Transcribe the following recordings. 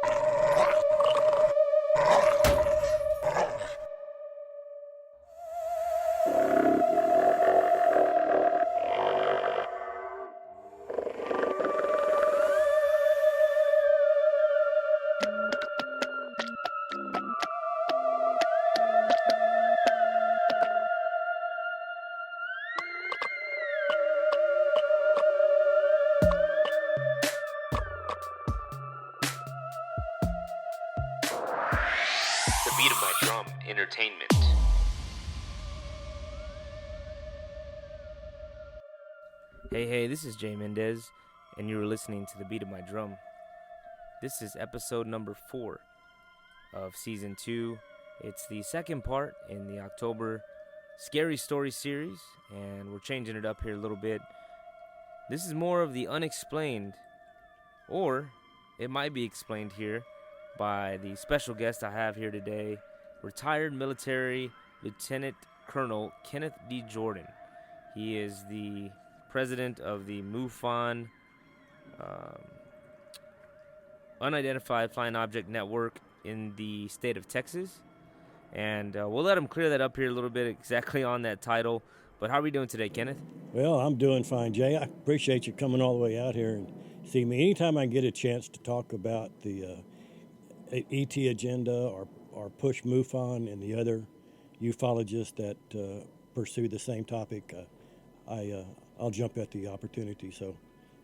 The beat of my drum, entertainment. Hey, this is Jay Mendez, and you are listening to The Beat of My Drum. This is episode number 4 of season 2. It's the second part in the October Scary Story series, and we're changing it up here a little bit. This is more of the unexplained, or it might be explained here by the special guest I have here today, retired military Lieutenant Colonel Kenneth D. Jordan. He is the president of the Mufon Unidentified Flying Object Network in the state of Texas. And we'll let him clear that up here a little bit exactly on that title. But how are we doing today, Kenneth? Well, I'm doing fine, Jay. I appreciate you coming all the way out here and see me. Anytime I get a chance to talk about the ET agenda or push Mufon and the other ufologists that pursue the same topic, I'll jump at the opportunity. So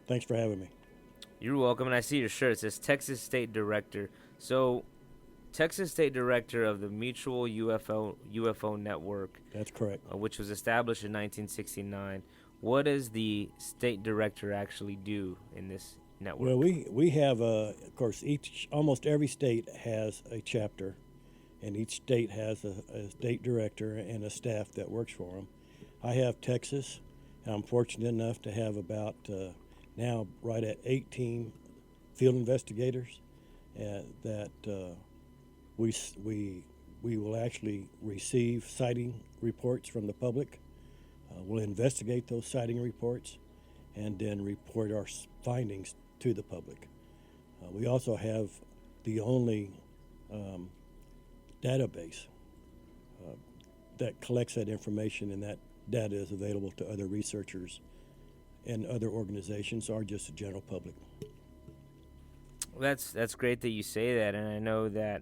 thanks for having me. You're welcome. And I see your shirt. It says Texas State Director. So Texas State Director of the Mutual UFO Network. That's correct. Which was established in 1969. What does the State Director actually do in this network? Well, we have, of course, almost every state has a chapter, and each state has a state director and a staff that works for them. I have Texas, and I'm fortunate enough to have about now right at 18 field investigators that we will actually receive sighting reports from the public. We'll investigate those sighting reports and then report our findings to the public. We also have the only database that collects that information, and that data is available to other researchers and other organizations or just the general public. Well, that's great that you say that, and I know that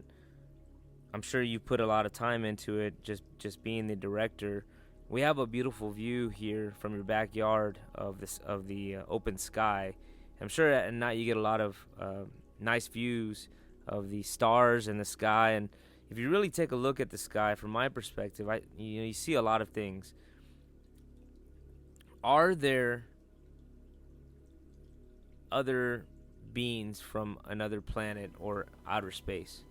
I'm sure you put a lot of time into it, just being the director. We have a beautiful view here from your backyard of the open sky. I'm sure at night you get a lot of nice views of the stars in the sky, and if you really take a look at the sky, from my perspective, you see a lot of things. Are there other beings from another planet or outer space?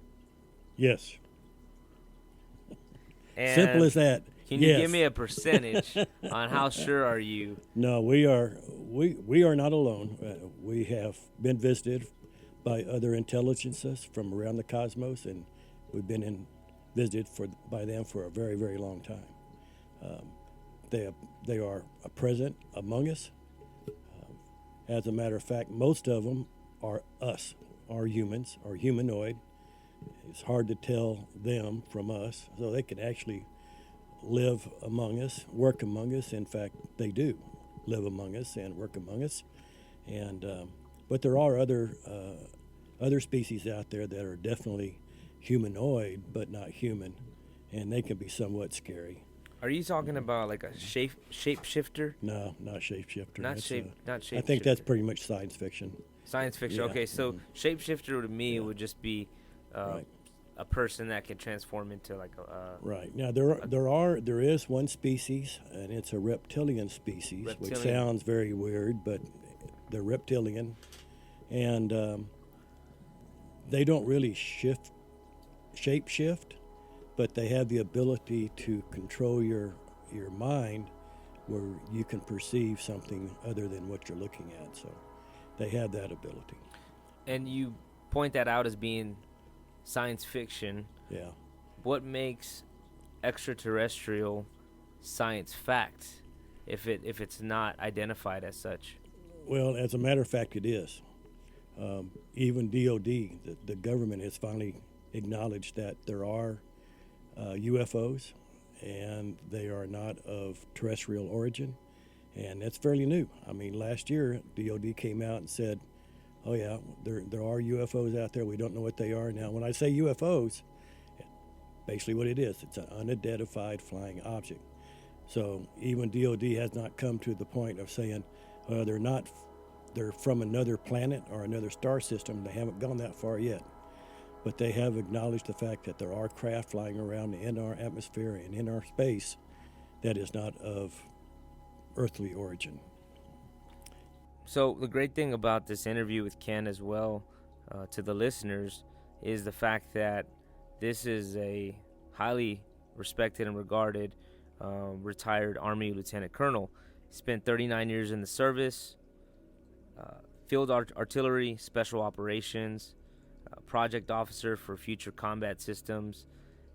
Yes. And simple as that. Can you give me a percentage on how sure are you? No, we are not alone. We have been visited by other intelligences from around the cosmos, and we've been visited by them for a very, very long time. They are present among us. As a matter of fact, most of them are us, are humans, are humanoid. It's hard to tell them from us, so they can actually live among us, work among us. In fact, they do live among us and work among us. And but there are other species out there that are definitely humanoid but not human, and they can be somewhat scary. Are you talking about like a shapeshifter? No, not shapeshifter. Not shapeshifter. I think that's pretty much science fiction. Science fiction. Yeah. Okay, so shapeshifter to me would just be Right. a person that can transform into like a right. Now there is one species, and it's a reptilian species, which sounds very weird, but they're reptilian, and they don't really shape shift, but they have the ability to control your mind, where you can perceive something other than what you're looking at. So they have that ability. And you point that out as being science fiction. Yeah. What makes extraterrestrial science fact if it's not identified as such? Well, as a matter of fact, it is. Even DOD, the government, has finally acknowledged that there are UFOs, and they are not of terrestrial origin, and that's fairly new. I mean, last year DOD came out and said, "Oh yeah, there are UFOs out there. We don't know what they are now." When I say UFOs, basically what it is, it's an unidentified flying object. So even DOD has not come to the point of saying they're from another planet or another star system. They haven't gone that far yet. But they have acknowledged the fact that there are craft flying around in our atmosphere and in our space that is not of earthly origin. So the great thing about this interview with Ken as well, to the listeners, is the fact that this is a highly respected and regarded retired Army Lieutenant Colonel. He spent 39 years in the service, field artillery, special operations, project officer for future combat systems,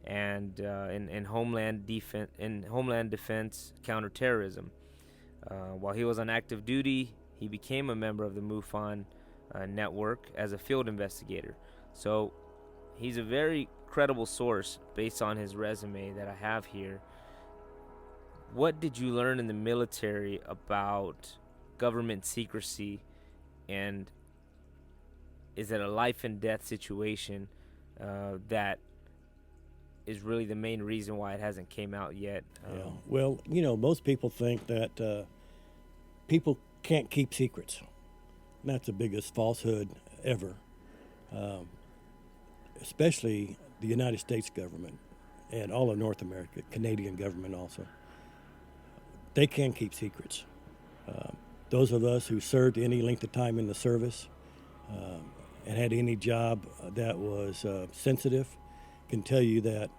and in homeland defense, counterterrorism. While he was on active duty, he became a member of the Mufon network as a field investigator. So he's a very credible source based on his resume that I have here. What did you learn in the military about government secrecy, and is it a life and death situation that is really the main reason why it hasn't came out yet? Yeah. Well, most people think that people can't keep secrets. And that's the biggest falsehood ever, especially the United States government and all of North America, Canadian government also. They can keep secrets. Those of us who served any length of time in the service and had any job that was sensitive can tell you that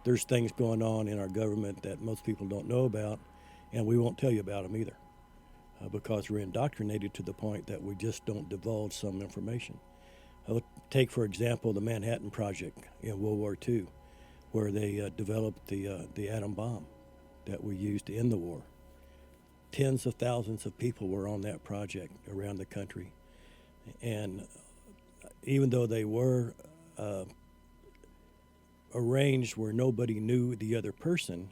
there's things going on in our government that most people don't know about, and we won't tell you about them either because we're indoctrinated to the point that we just don't divulge some information. Take, for example, the Manhattan Project in World War II, where they developed the atom bomb that we used to end the war. Tens of thousands of people were on that project around the country. And even though they were arranged where nobody knew the other person,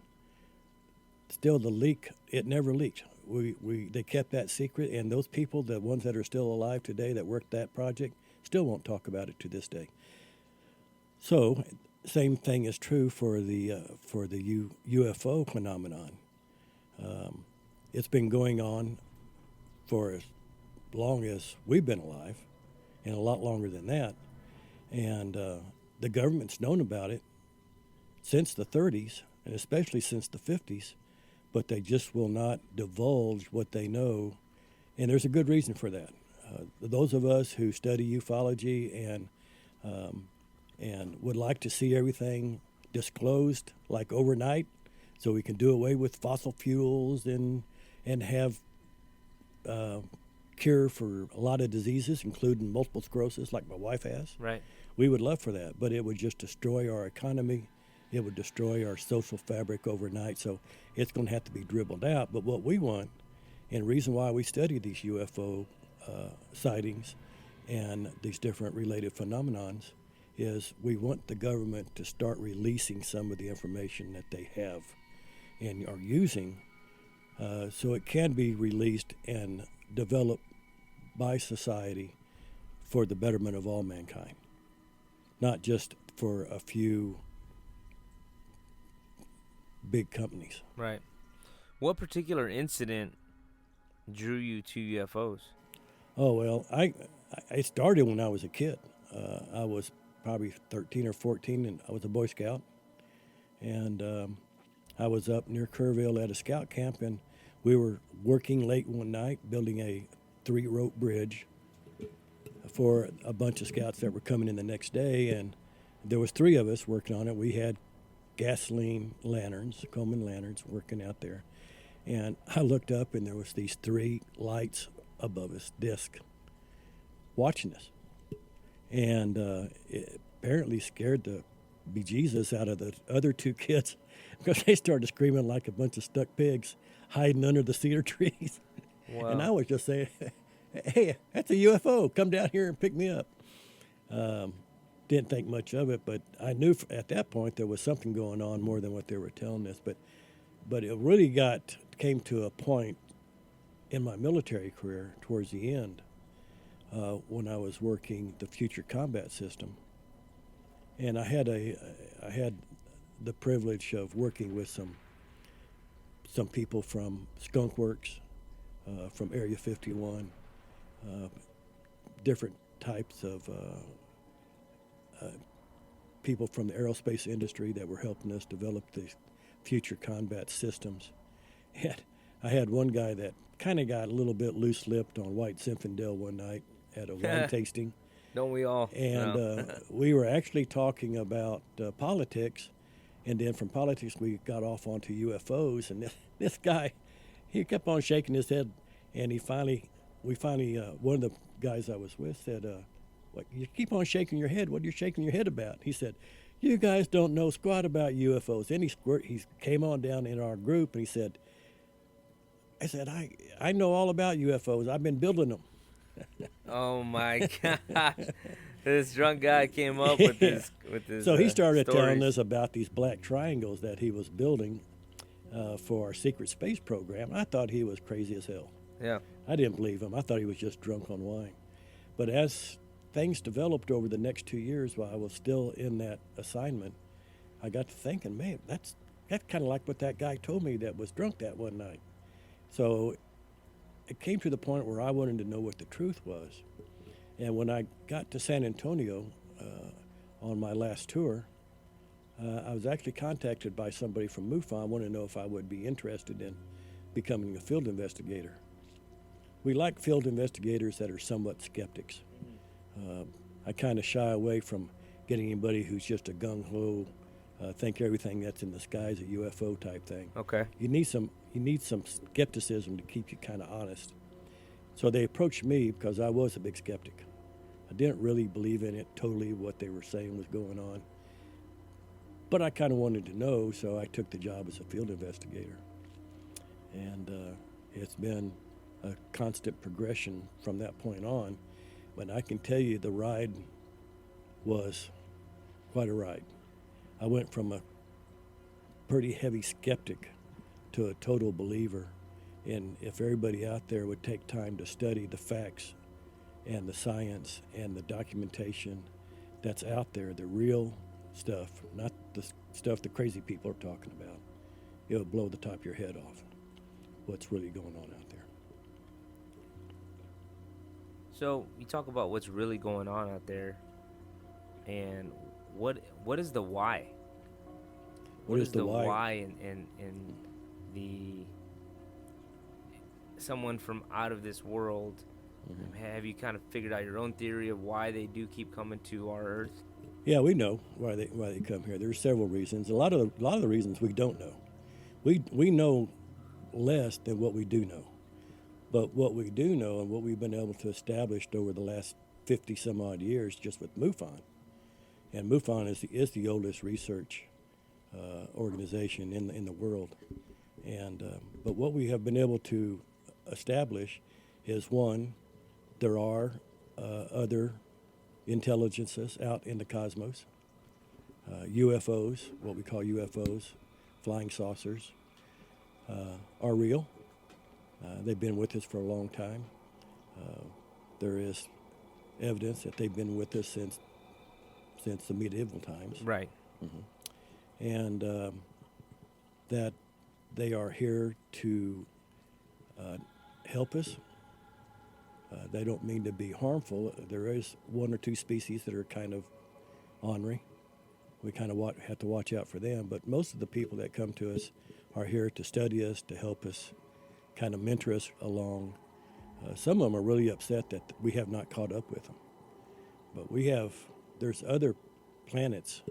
still it never leaked. They kept that secret, and those people, the ones that are still alive today that worked that project, still won't talk about it to this day. So, same thing is true for the UFO phenomenon. It's been going on for as long as we've been alive, and a lot longer than that. And the government's known about it since the 30s, and especially since the 50s, but they just will not divulge what they know, and there's a good reason for that. Those of us who study ufology and would like to see everything disclosed like overnight, so we can do away with fossil fuels and have cure for a lot of diseases, including multiple sclerosis, like my wife has. Right. We would love for that, but it would just destroy our economy. It would destroy our social fabric overnight, so it's going to have to be dribbled out. But what we want, and the reason why we study these UFO sightings and these different related phenomenons, is we want the government to start releasing some of the information that they have and are using, so it can be released and developed by society for the betterment of all mankind, not just for a few big companies. Right. What particular incident drew you to UFOs? Oh, well, I started when I was a kid. I was probably 13 or 14, and I was a Boy Scout. And I was up near Kerrville at a scout camp, and we were working late one night building a 3-rope bridge for a bunch of scouts that were coming in the next day. And there was 3 of us working on it. We had gasoline lanterns, Coleman lanterns, working out there. And I looked up, and there was these 3 lights above us, disc, watching us. And it apparently scared the bejesus out of the other 2 kids because they started screaming like a bunch of stuck pigs hiding under the cedar trees. Wow. And I was just saying, hey, that's a UFO. Come down here and pick me up. Didn't think much of it, but I knew at that point there was something going on more than what they were telling us. But it really came to a point in my military career towards the end when I was working the Future Combat System, and I had the privilege of working with some people from Skunk Works, from Area 51, different types of people from the aerospace industry that were helping us develop the future combat systems. And I had one guy that kind of got a little bit loose-lipped on White Zinfandel one night at a wine tasting. Don't we all? And No. we were actually talking about politics, and then from politics we got off onto UFOs. And this guy, he kept on shaking his head, and we finally, one of the guys I was with said, "What, you keep on shaking your head? What are you shaking your head about?" He said, "You guys don't know squat about UFOs." Then he came on down in our group, and he said, I know all about UFOs. I've been building them. Oh my gosh. This drunk guy came up with this. So he started telling stories. us about these black triangles that he was building for our secret space program. I thought he was crazy as hell. Yeah. I didn't believe him. I thought he was just drunk on wine. But as things developed over the next 2 years while I was still in that assignment, I got to thinking, man, that's kind of like what that guy told me that was drunk that one night. So it came to the point where I wanted to know what the truth was. And when I got to San Antonio on my last tour, I was actually contacted by somebody from Mufon wanting to know if I would be interested in becoming a field investigator. We like field investigators that are somewhat skeptics. I kind of shy away from getting anybody who's just a gung-ho, think everything that's in the sky is a UFO type thing. Okay. You need some skepticism to keep you kind of honest. So they approached me because I was a big skeptic. I didn't really believe in it totally, what they were saying was going on. But I kind of wanted to know, so I took the job as a field investigator. And it's been a constant progression from that point on. But I can tell you the ride was quite a ride. I went from a pretty heavy skeptic to a total believer. And if everybody out there would take time to study the facts and the science and the documentation that's out there, the real stuff, not the stuff the crazy people are talking about, it would blow the top of your head off what's really going on out there. So you talk about what's really going on out there, and what is the why? What is the why in the someone from out of this world? Mm-hmm. Have you kind of figured out your own theory of why they do keep coming to our Earth? Yeah, we know why they come here. There's several reasons. A lot of the reasons we don't know. We know less than what we do know. But what we do know and what we've been able to establish over the last 50 some odd years just with Mufon, and Mufon is the oldest research organization in the world. And but what we have been able to establish is, one, there are other intelligences out in the cosmos. UFOs, what we call UFOs, flying saucers, are real. They've been with us for a long time. There is evidence that they've been with us since the medieval times. Right. Mm-hmm. And that they are here to help us. They don't mean to be harmful. There is one or two species that are kind of ornery. We kind of have to watch out for them. But most of the people that come to us are here to study us, to help us, kind of mentor us along. Some of them are really upset that we have not caught up with them. But there's other planets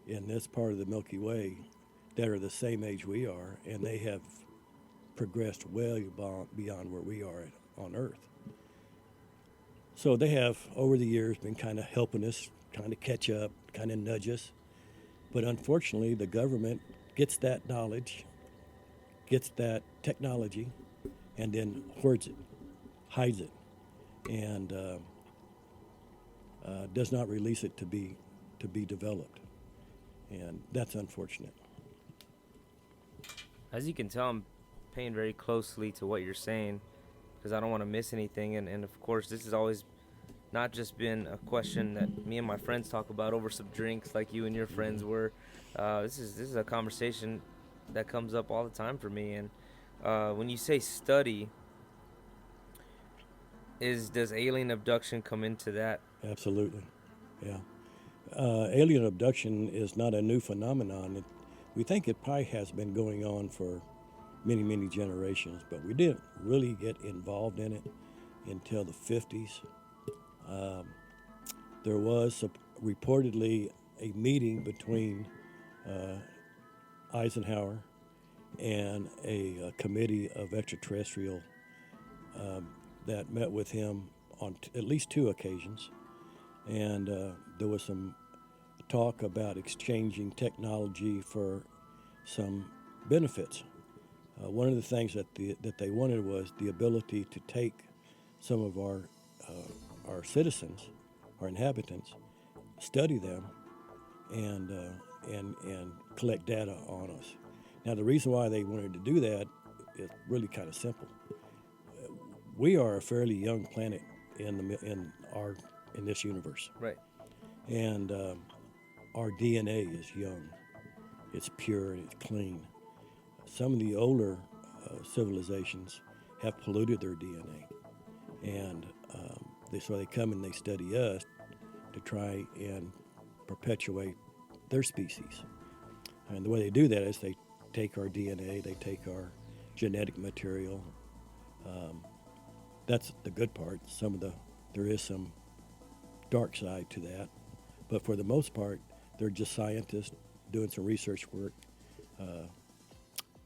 in this part of the Milky Way that are the same age we are, and they have progressed well beyond where we are on Earth. So they have, over the years, been kind of helping us, kind of catch up, kind of nudge us. But unfortunately, the government gets that knowledge, gets that technology, and then hoards it, hides it. and does not release it to be developed, and that's unfortunate. As you can tell, I'm paying very closely to what you're saying because I don't want to miss anything. And of course, this has always not just been a question that me and my friends talk about over some drinks like you and your friends were. This is a conversation that comes up all the time for me. And when you say study, does alien abduction come into that? Absolutely, yeah. Alien abduction is not a new phenomenon. We think it probably has been going on for many, many generations, but we didn't really get involved in it until the 50s. There was reportedly a meeting between Eisenhower and a committee of extraterrestrial that met with him on at least two occasions, and there was some talk about exchanging technology for some benefits. One of the things that they wanted was the ability to take some of our citizens, our inhabitants, study them, and collect data on us. Now, the reason why they wanted to do that is really kind of simple. We are a fairly young planet in this universe, Right. and our DNA is young. It's pure and it's clean. Some of the older civilizations have polluted their DNA, and so they come and they study us to try and perpetuate their species. And the way they do that is they take our DNA, they take our genetic material. That's the good part. There is some dark side to that, but for the most part, they're just scientists doing some research work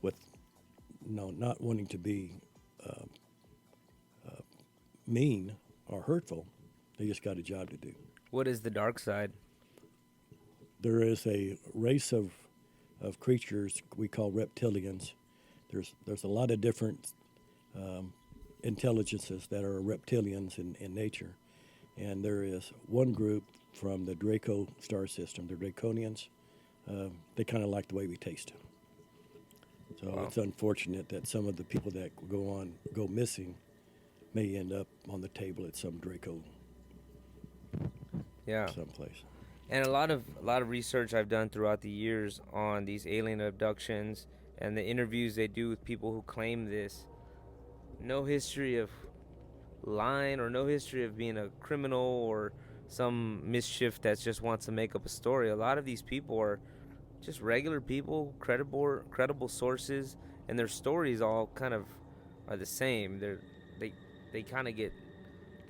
with not wanting to be mean or hurtful. They just got a job to do. What is the dark side? There is a race of creatures we call reptilians. There's a lot of different intelligences that are reptilians in nature, and there is one group from the Draco star system, the Draconians. They kind of like the way we taste. So Wow. It's unfortunate that some of the people that go missing may end up on the table at some Draco Yeah. someplace. And a lot of research I've done throughout the years on these alien abductions and the interviews they do with people who claim this. No history of lying or no history of being a criminal or some mischief that just wants to make up a story. A lot of these people are just regular people, credible sources, and their stories all kind of are the same. They kind of get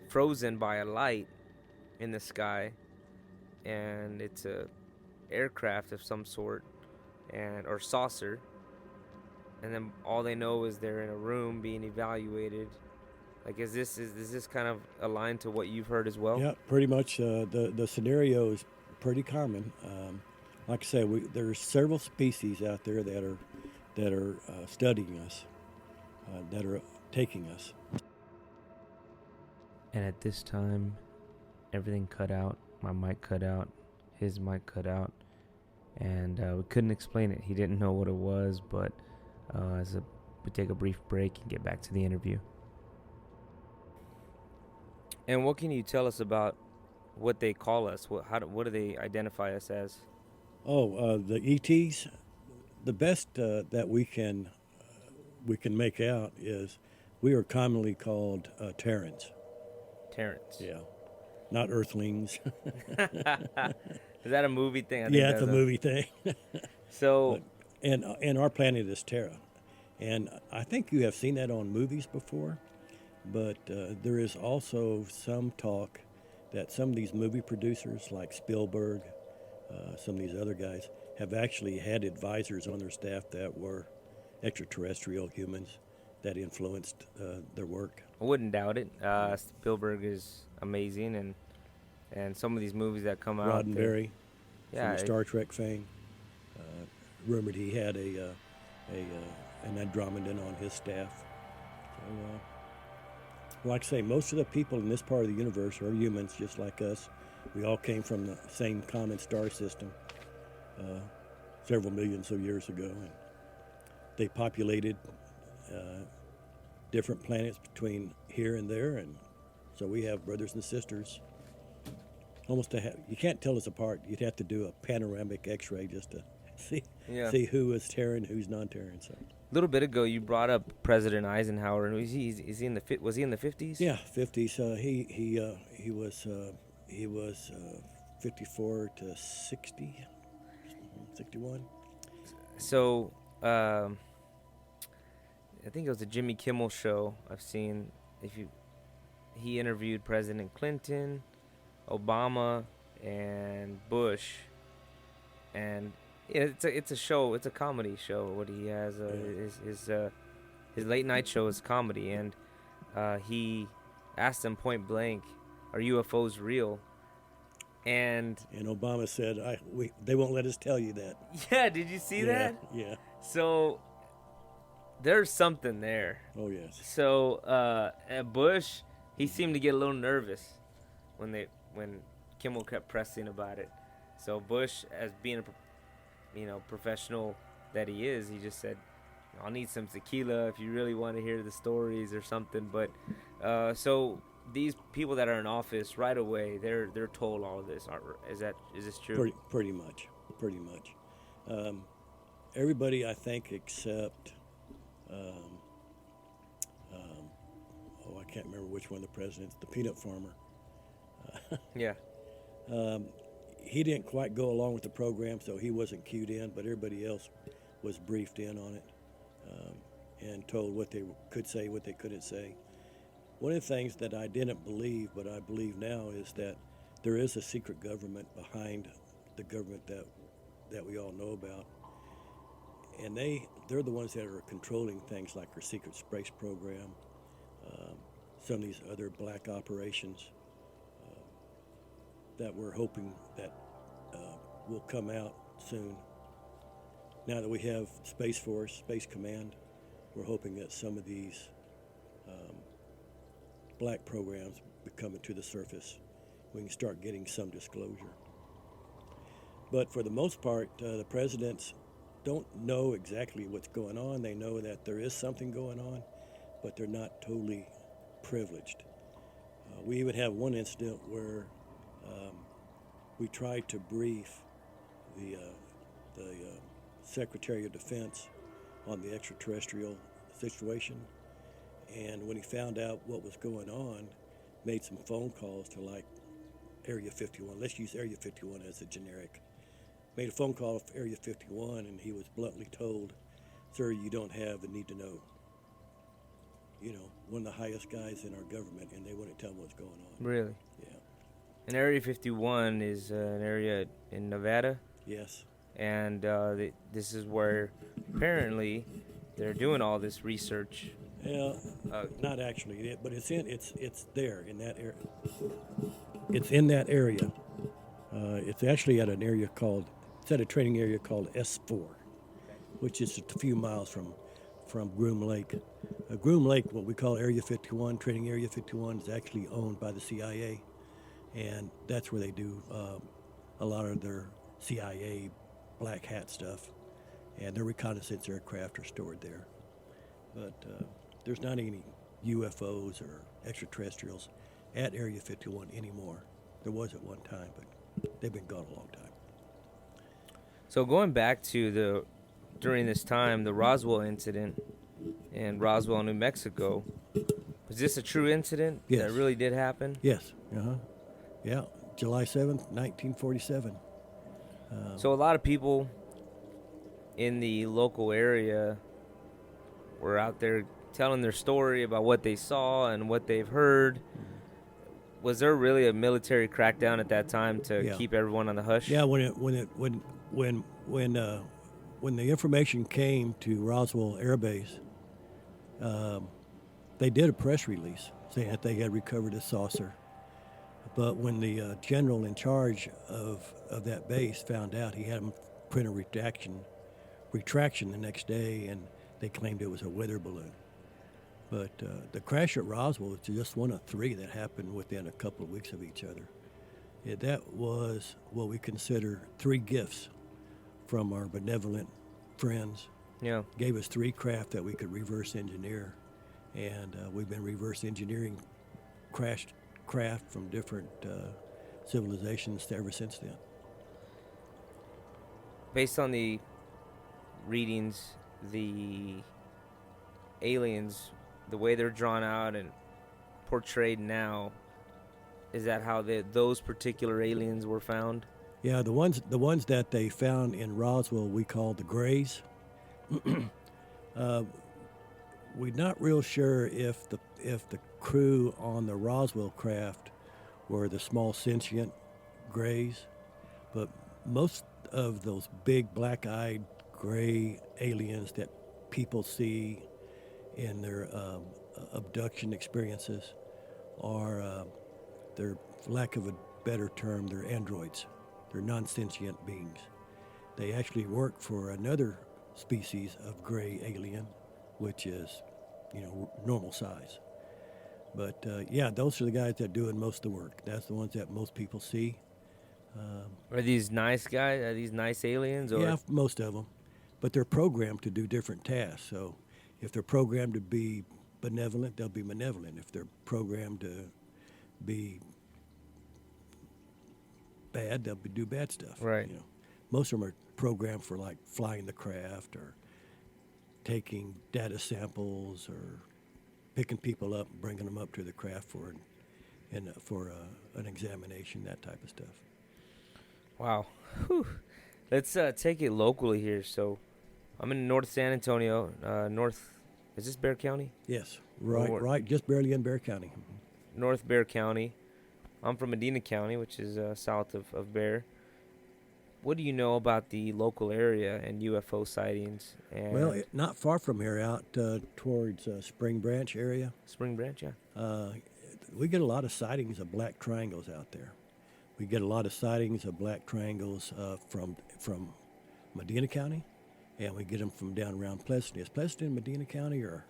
frozen by a light in the sky, and it's a aircraft of some sort, or saucer, and then all they know is they're in a room being evaluated. Like, is this kind of aligned to what you've heard as well? Yeah, pretty much. The scenario is pretty common. Like I said, there's several species out there that are studying us, that are taking us. And at this time, everything cut out. My mic cut out. His mic cut out. And we couldn't explain it. He didn't know what it was, but we take a brief break and get back to the interview. And what can you tell us about what they call us? What do they identify us as? The ETs. The best that we can make out is we are commonly called Terrans. Terrans. Yeah, not Earthlings. Is that a movie thing? I think Yeah, it's a movie thing. So, and our planet is Terra, and I think you have seen that on movies before. But there is also some talk that some of these movie producers, like Spielberg, some of these other guys, have actually had advisors on their staff that were extraterrestrial humans that influenced their work. I wouldn't doubt it. Spielberg is amazing, and some of these movies that come out. Roddenberry, Yeah, from the Star Trek fame, rumored he had an Andromedan on his staff. So, Like I say, most of the people in this part of the universe are humans just like us. We all came from the same common star system several millions of years ago. And they populated different planets between here and there, and so we have brothers and sisters. You can't tell us apart. You'd have to do a panoramic X-ray just to see who is Terran, who's non-Terran. So. A little bit ago, you brought up President Eisenhower, and was he in the 50s? Yeah, 50s. He was 54 to 60, 61. So, I think it was a Jimmy Kimmel show. I've seen he interviewed President Clinton, Obama, and Bush, and it's a show. It's a comedy show. What he has his late night show is comedy, and he asked them point blank, "Are UFOs real?" And Obama said, "They won't let us tell you that." Yeah, did you see that? Yeah. So there's something there. Oh yes. So Bush, he seemed to get a little nervous when Kimmel kept pressing about it. So Bush, as being a professional that he is, he just said, "I'll need some tequila if you really want to hear the stories or something." But so these people that are in office right away, they're told all of this. Is this true? Pretty much. Everybody, I think, except I can't remember which one of the presidents, the peanut farmer. Yeah. He didn't quite go along with the program, so he wasn't cued in, but everybody else was briefed in on it and told what they could say, what they couldn't say. One of the things that I didn't believe, but I believe now, is that there is a secret government behind the government that we all know about. And they're the ones that are controlling things like our secret space program, some of these other black operations that we're hoping that will come out soon. Now that we have Space Force, Space Command, we're hoping that some of these black programs be coming to the surface. We can start getting some disclosure. But for the most part, the presidents don't know exactly what's going on. They know that there is something going on, but they're not totally privileged. We even have one incident where we tried to brief the Secretary of Defense on the extraterrestrial situation, and when he found out what was going on, made some phone calls to like Area 51. Let's use Area 51 as a generic. Made a phone call to Area 51, and he was bluntly told, "Sir, you don't have the need to know." One of the highest guys in our government, and they wouldn't tell him what's going on. Really? Yeah. And Area 51 is an area in Nevada. Yes. And this is where apparently they're doing all this research. Yeah, not actually, but it's there in that area. It's in that area. It's actually at an area at a training area called S4, which is just a few miles from Groom Lake. Groom Lake, what we call Area 51, Training Area 51, is actually owned by the CIA, and that's where they do a lot of their CIA black hat stuff, and their reconnaissance aircraft are stored there. But there's not any UFOs or extraterrestrials at Area 51 anymore. There was at one time, but they've been gone a long time. So going back to during this time, the Roswell incident in Roswell, New Mexico, was this a true incident? Yes. That really did happen? Yes. Yeah, July 7th, 1947. So a lot of people in the local area were out there telling their story about what they saw and what they've heard. Was there really a military crackdown at that time to keep everyone on the hush? Yeah, when the information came to Roswell Air Base, they did a press release saying that they had recovered a saucer. But when the general in charge of that base found out, he had them print a retraction the next day, and they claimed it was a weather balloon. But the crash at Roswell was just one of three that happened within a couple of weeks of each other. That was what we consider three gifts from our benevolent friends. Yeah. Gave us three craft that we could reverse engineer. And we've been reverse engineering crashed craft from different civilizations ever since then. Based on the readings, the aliens, the way they're drawn out and portrayed now, is that how those particular aliens were found? Yeah, the ones that they found in Roswell we call the Greys. We're not real sure if the crew on the Roswell craft were the small sentient Greys, but most of those big black-eyed gray aliens that people see in their abduction experiences are, they're, for lack of a better term, they're androids. They're non-sentient beings. They actually work for another species of gray alien, which is, normal size. But yeah, those are the guys that doing most of the work. That's the ones that most people see. Are these nice guys? Are these nice aliens? Or? Yeah, most of them. But they're programmed to do different tasks. So if they're programmed to be benevolent, they'll be benevolent. If they're programmed to be bad, they'll do bad stuff. Right. Most of them are programmed for like flying the craft or taking data samples or picking people up and bringing them up to the craft for an examination, that type of stuff. Wow. Whew. Let's take it locally here. So I'm in North San Antonio. Is this Bexar County? Yes, right, just barely in Bexar County. North Bexar County. I'm from Medina County, which is south of Bexar. What do you know about the local area and UFO sightings? Well, not far from here, out towards Spring Branch area. Spring Branch, yeah. We get a lot of sightings of black triangles out there. We get a lot of sightings of black triangles from Medina County, and we get them from down around Pleasanton. Is Pleasanton in Medina County, or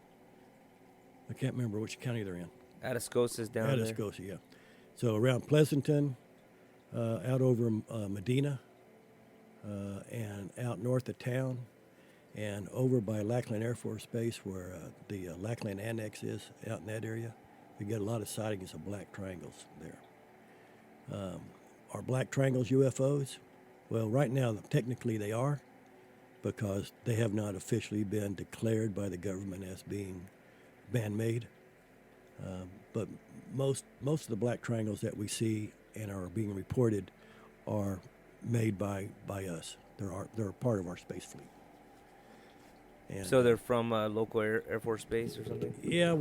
I can't remember which county they're in. Atascosa's down there. Atascosa, yeah. So around Pleasanton, out over Medina, and out north of town, and over by Lackland Air Force Base where the Lackland Annex is, out in that area, we get a lot of sightings of black triangles there. Are black triangles UFOs? Well, right now, technically they are, because they have not officially been declared by the government as being man-made. But most of the black triangles that we see and are being reported are made by us. They're a part of our space fleet. And, so they're from a local Air Force Base or something? Yeah,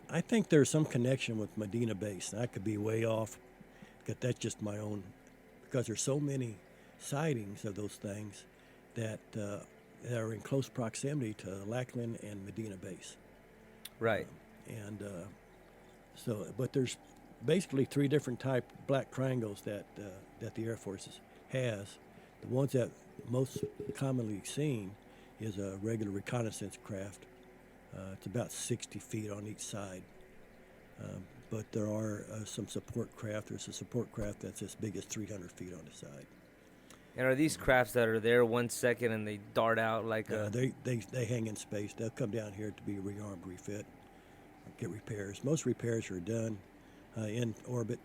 I think there's some connection with Medina Base. I could be way off, but that's just my own, because there's so many sightings of those things that are in close proximity to Lackland and Medina Base. Right. But there's basically three different type black triangles that the Air Force has. The ones that most commonly seen is a regular reconnaissance craft. It's about 60 feet on each side. But there are some support craft. There's a support craft that's as big as 300 feet on the side. And are these crafts that are there 1 second and they dart out like they hang in space. They'll come down here to be rearmed, refit, get repairs. Most repairs are done in orbit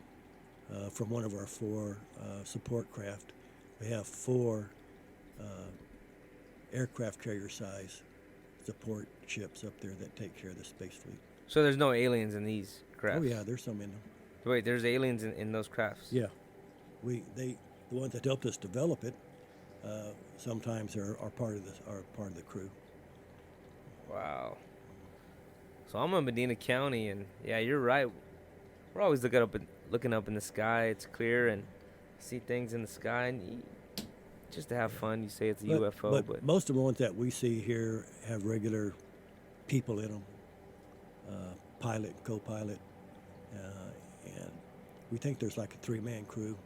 from one of our four support craft. We have four aircraft carrier size support ships up there that take care of the space fleet. So there's no aliens in these crafts? Oh yeah, there's some in them. Wait, there's aliens in those crafts? Yeah, the ones that helped us develop it sometimes are part of the crew. Wow. So I'm in Medina County, and yeah, you're right. We're always looking up in the sky. It's clear and see things in the sky, and just to have fun. You say it's a UFO, but most of the ones that we see here have regular people in them, pilot, co-pilot, and we think there's like a 3-man crew.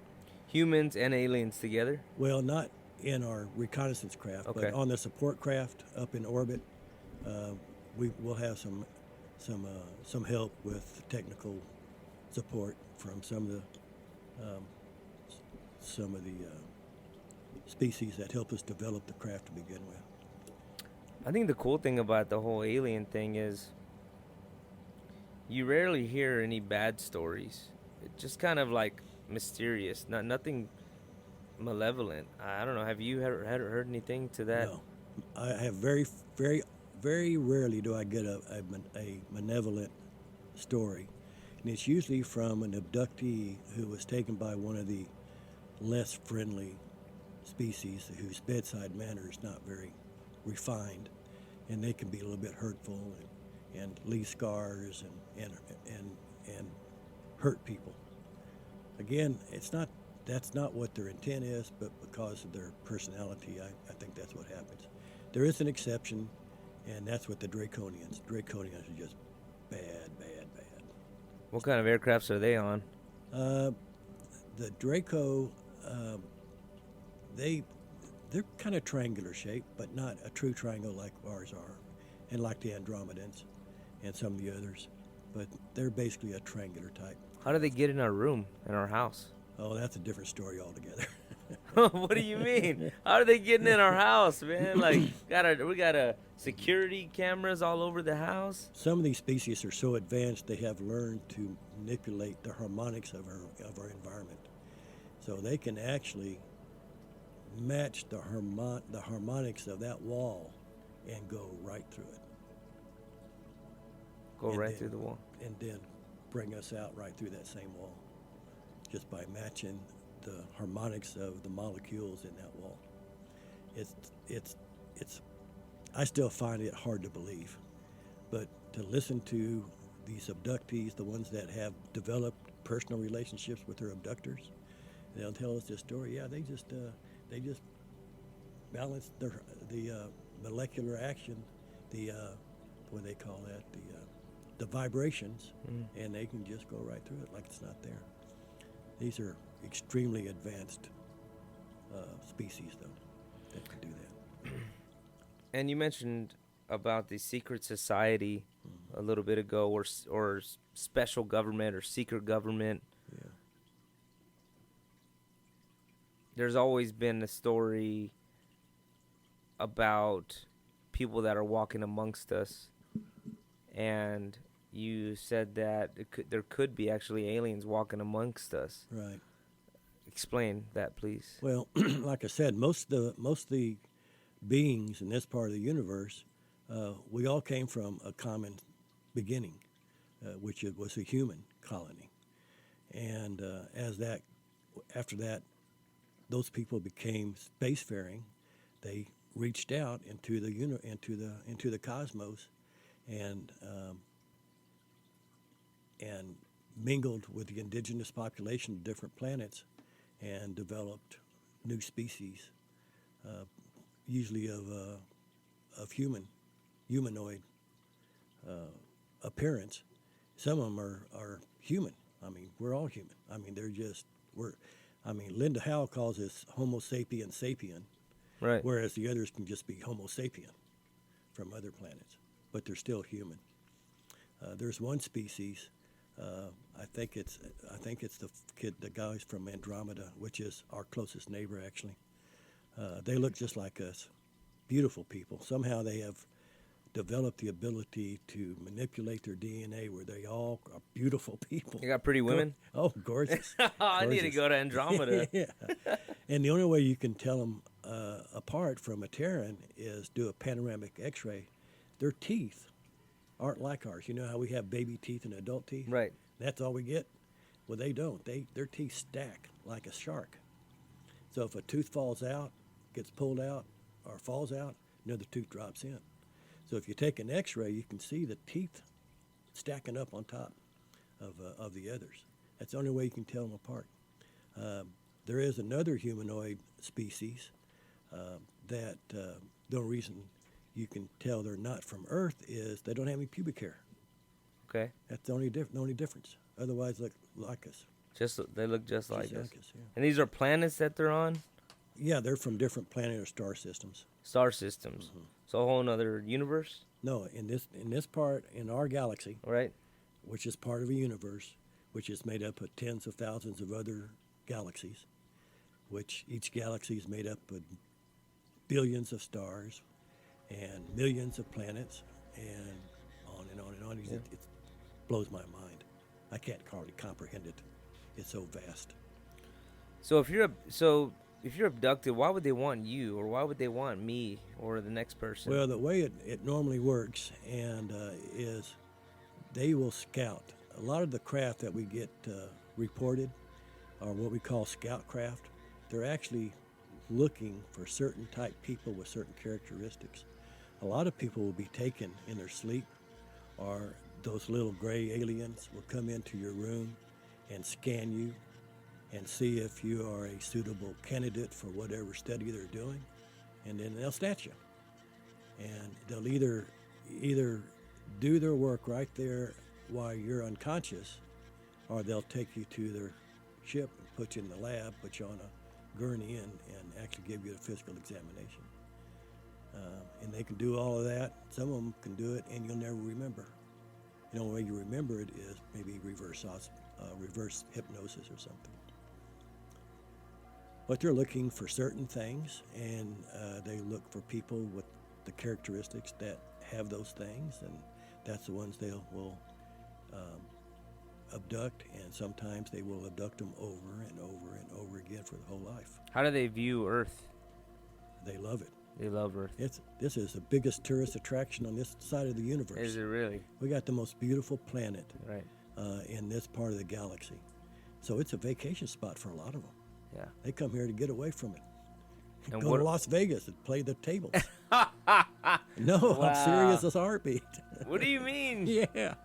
Humans and aliens together? Well, not in our reconnaissance craft, okay, but on the support craft up in orbit, we will have some some help with technical support from um, some of the species that help us develop the craft to begin with. I think the cool thing about the whole alien thing is you rarely hear any bad stories. It's just kind of like mysterious, nothing malevolent. I don't know. Have you heard anything to that? No, I have very rarely do I get a malevolent story, and it's usually from an abductee who was taken by one of the less friendly species whose bedside manner is not very refined, and they can be a little bit hurtful and leave scars and hurt people. Again, that's not what their intent is, but because of their personality, I think that's what happens. There is an exception, and that's what the Draconians. Draconians are just bad. What kind of aircrafts are they on? The Draco, they're kind of triangular shaped, but not a true triangle like ours are, and like the Andromedans and some of the others. But they're basically a triangular type. How do they get in our room, in our house? Oh, that's a different story altogether. What do you mean? How are they getting in our house, man? Like, we got a security cameras all over the house. Some of these species are so advanced they have learned to manipulate the harmonics of our environment, so they can actually match the harmonics of that wall and go right through it. Through the wall. And then bring us out right through that same wall, just by matching the harmonics of the molecules in that wall. It's I still find it hard to believe, but to listen to these abductees, the ones that have developed personal relationships with their abductors, they'll tell us this story. Yeah, they just balance the molecular action, what do they call that, the vibrations, and they can just go right through it like it's not there. These are extremely advanced species, though, that can do that. And you mentioned about the secret society a little bit ago, or special government or secret government. Yeah. There's always been a story about people that are walking amongst us, and you said that there could be actually aliens walking amongst us. Right. Explain that, please. Well, like I said, most of the beings in this part of the universe, we all came from a common beginning, which was a human colony, and after that, those people became spacefaring. They reached out into the cosmos, and mingled with the indigenous population of different planets, and developed new species, usually of humanoid appearance. Some of them are human. I mean, we're all human. I mean, Linda Howe calls us Homo sapien sapien, Right. whereas the others can just be Homo sapien from other planets, but they're still human. There's one species. I think it's the guys from Andromeda, which is our closest neighbor, actually. They look just like us. Beautiful people. Somehow they have developed the ability to manipulate their DNA where they all are beautiful people. You got pretty women? Oh, gorgeous. I need to go to Andromeda. Yeah. And the only way you can tell them apart from a Terran is do a panoramic X-ray. Their teeth aren't like ours. You know how we have baby teeth and adult teeth? Right. That's all we get? Well, they don't. Their teeth stack like a shark. So if a tooth falls out, gets pulled out, or falls out, another tooth drops in. So if you take an X-ray, you can see the teeth stacking up on top of the others. That's the only way you can tell them apart. There is another humanoid species that the only reason you can tell they're not from Earth is they don't have any pubic hair. Okay. That's the only difference. Otherwise, look like us. They look just like us. Yeah. And these are planets that they're on? Yeah, they're from different planet or star systems. Star systems. Mm-hmm. So a whole nother universe? No, in this part in our galaxy, right? which is part of a universe, which is made up of tens of thousands of other galaxies, which each galaxy is made up of billions of stars and millions of planets, and on and on and on. Yeah. It blows my mind. I can't hardly comprehend it. It's so vast. So if you're abducted, why would they want you, or why would they want me, or the next person? Well, the way it normally works and is they will scout. A lot of the craft that we get reported are what we call scout craft. They're actually looking for certain type people with certain characteristics. A lot of people will be taken in their sleep, or those little gray aliens will come into your room and scan you and see if you are a suitable candidate for whatever study they're doing, and then they'll snatch you. And they'll either do their work right there while you're unconscious, or they'll take you to their ship and put you in the lab, put you on a gurney and actually give you a physical examination. And they can do all of that. Some of them can do it, and you'll never remember. The only way you remember it is maybe reverse hypnosis or something. But they're looking for certain things, and they look for people with the characteristics that have those things, and that's the ones they will abduct, and sometimes they will abduct them over and over and over again for the whole life. How do they view Earth? They love it. They love Earth. This is the biggest tourist attraction on this side of the universe. Is it really? We got the most beautiful planet Right. in this part of the galaxy. So it's a vacation spot for a lot of them. Yeah. They come here to get away from it. And Go what- to Las Vegas and play the tables. No, Wow. I'm serious as a heartbeat. What do you mean? Yeah.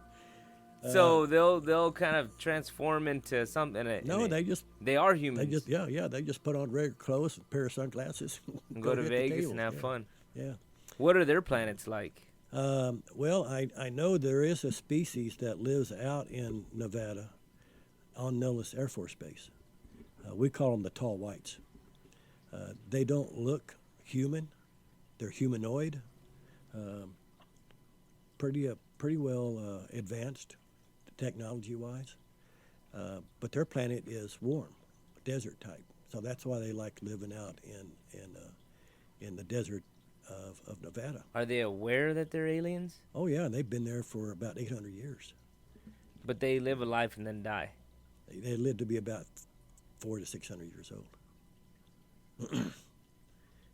So they'll kind of transform into something. No, they are humans. they just put on regular clothes, a pair of sunglasses, And go to hit the Vegas tables. and have Yeah. fun. Yeah. What are their planets like? Well, I know there is a species that lives out in Nevada on Nellis Air Force Base. We call them the tall whites. They don't look human. They're humanoid. Pretty well advanced technology-wise. But their planet is warm, desert type. So that's why they like living out in the desert of Nevada. Are they aware that they're aliens? Oh yeah, they've been there for about 800 years. But they live a life and then die. They live to be about 400 to 600 years old.